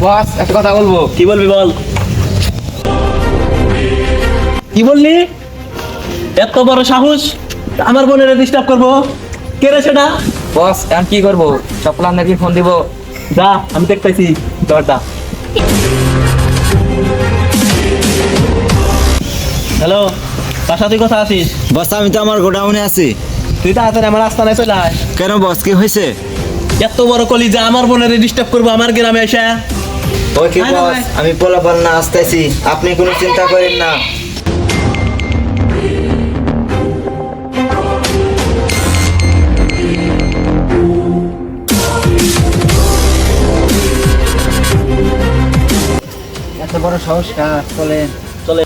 বস একটা কথা বলবো। কি বলবি বল। কি বললি? এত বড় সাহস আমার বোনের ডিস্টার্ব করবো? কে রে সেটা? বস এখন কি করবো, চপলাম নাকি ফোন দিব? যা, আমি দেখতেছি দরটা। হ্যালো, কার সাথে কথা আছিস? বস আমি তো আমার গোডাউনে আছি। তুই তাড়াতাড়ি আমার রাস্তা নাই চলে আয়। কেন বস কি হয়েছে? এত বড় কলিজা আমার বোনের ডিস্টার্ব করবো আমার গ্রামে এসে? ওকে আয় না বস ভাই। আমি পোলাপান না আসতেছি, আপনি কোনো চিন্তা করেন না। এত বড় সংস্কার চলেন। চলে।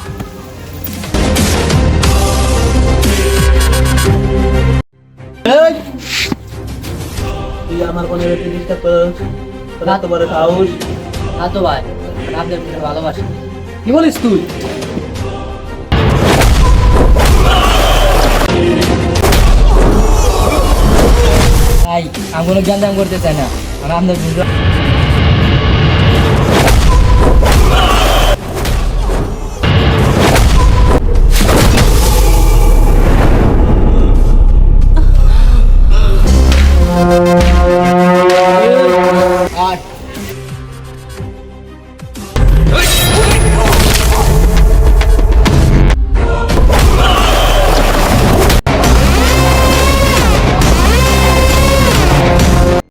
এই, তুই আমার বোনের ডিস্টার্ব করছিস? তোর এত বড় সাহস? না তো ভাই, আপনাদের খুব ভালোবাসি। কি বলিস তুই? ভাই আমি কোনো জ্ঞান দাম করতে চাই না, আমি আপনাদের